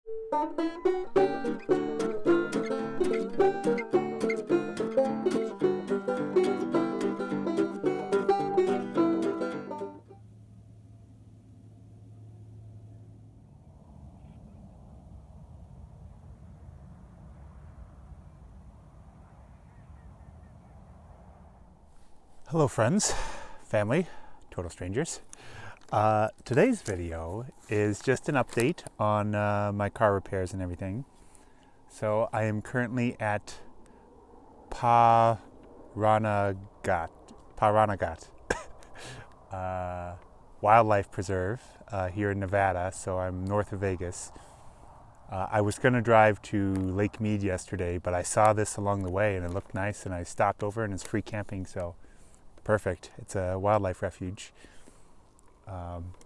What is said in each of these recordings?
Hello friends, family, total strangers. Today's video is just an update on my car repairs and everything. So I am currently at Pahranagat Wildlife Preserve here in Nevada, so I'm north of Vegas. I was going to drive to Lake Mead yesterday, but I saw this along the way and it looked nice and I stopped over and it's free camping, so perfect. It's a wildlife refuge.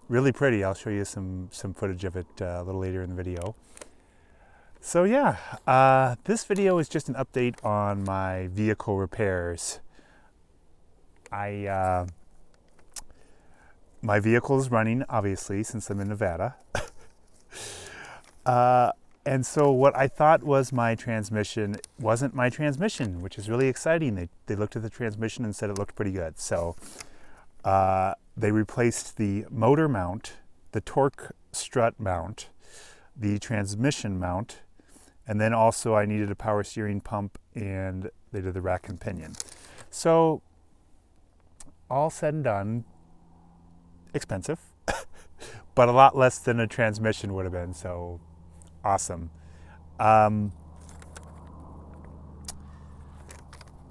Really pretty. I'll show you some footage of it a little later in the video. So yeah, this video is just an update on my vehicle repairs. My vehicle is running, obviously, since I'm in Nevada. And so what I thought was my transmission wasn't my transmission, which is really exciting. They looked at the transmission and said it looked pretty good. So they replaced the motor mount, the torque strut mount, the transmission mount, and then also I needed a power steering pump, and they did the rack and pinion. So all said and done, expensive, but a lot less than a transmission would have been, so awesome.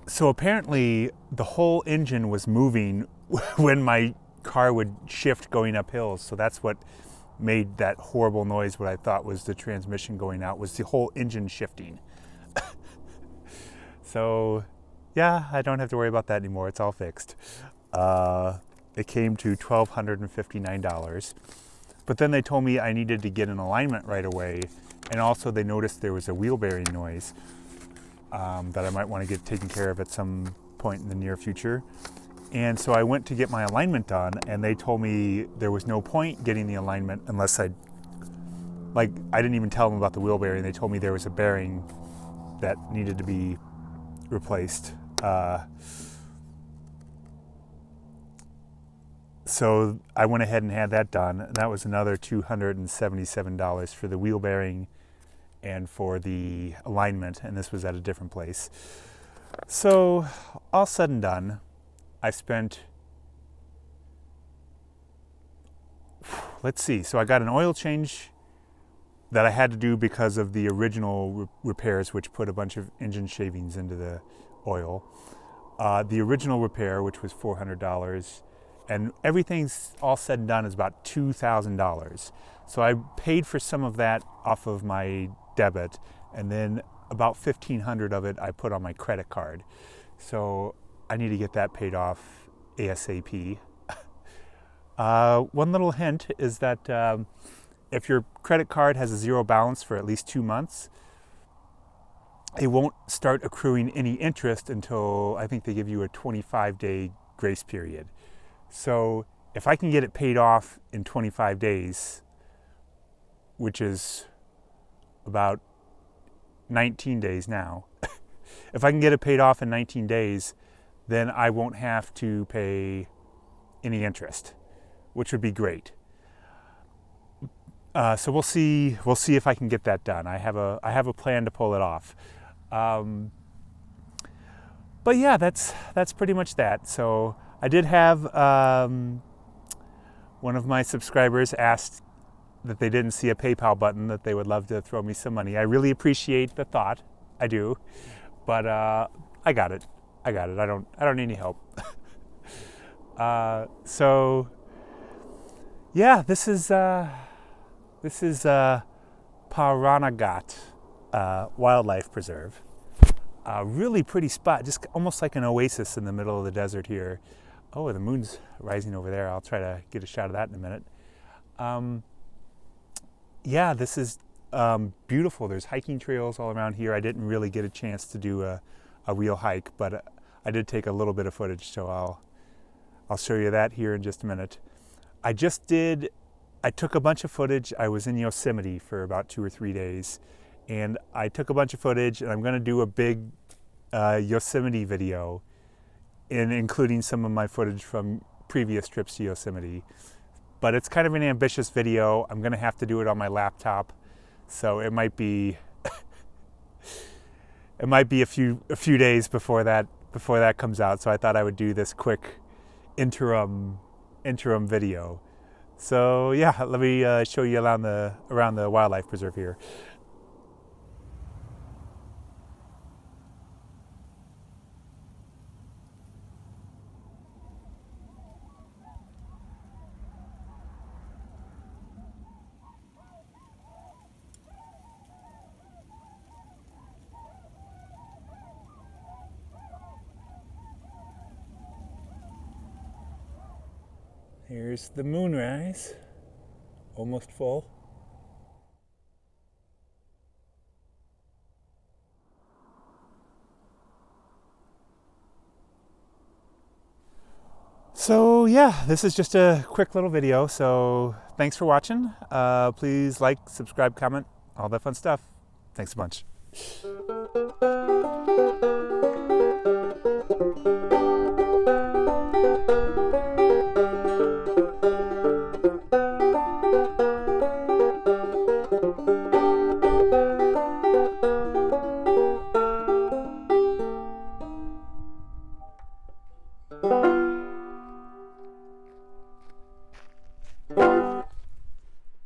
So apparently the whole engine was moving when my car would shift going up hills, so that's what made that horrible noise. What I thought was the transmission going out was the whole engine shifting. So yeah, I don't have to worry about that anymore. It's all fixed. It came to $1,259. But then they told me I needed to get an alignment right away, and also they noticed there was a wheel bearing noise that I might want to get taken care of at some point in the near future. And so I went to get my alignment done, and they told me there was no point getting the alignment unless I didn't even tell them about the wheel bearing. They told me there was a bearing that needed to be replaced. So I went ahead and had that done. And that was another $277 for the wheel bearing and for the alignment, and this was at a different place. So all said and done, I spent, let's see, so I got an oil change that I had to do because of the original repairs, which put a bunch of engine shavings into the oil. The original repair, which was $400, and everything's all said and done is about $2,000. So I paid for some of that off of my debit, and then about $1,500 of it I put on my credit card. So I need to get that paid off ASAP. One little hint is that if your credit card has a zero balance for at least 2 months, it won't start accruing any interest until, I think they give you a 25-day grace period. So if I can get it paid off in 25 days, which is about 19 days now, if I can get it paid off in 19 days, then I won't have to pay any interest, which would be great. So we'll see if I can get that done. I have a plan to pull it off. But yeah, that's pretty much that. So I did have one of my subscribers asked that they didn't see a PayPal button, that they would love to throw me some money. I really appreciate the thought. I do, but I got it. I don't need any help. So yeah, this is Pahranagat Wildlife Preserve. Really pretty spot, just almost like an oasis in the middle of the desert here. Oh, the moon's rising over there. I'll try to get a shot of that in a minute. Yeah, this is beautiful. There's hiking trails all around here. I didn't really get a chance to do a real hike, but I did take a little bit of footage, so I'll show you that here in just a minute. I just did I took a bunch of footage. I was in Yosemite for about 2 or 3 days, and I took a bunch of footage, and I'm going to do a big Yosemite video, including some of my footage from previous trips to Yosemite. But it's kind of an ambitious video. I'm going to have to do it on my laptop, so it might be a few days before that comes out. So I thought I would do this quick interim video. So yeah, let me show you around the wildlife preserve here. Here's the moonrise, almost full. So yeah, this is just a quick little video, so thanks for watching. Please like, subscribe, comment, all that fun stuff. Thanks a bunch.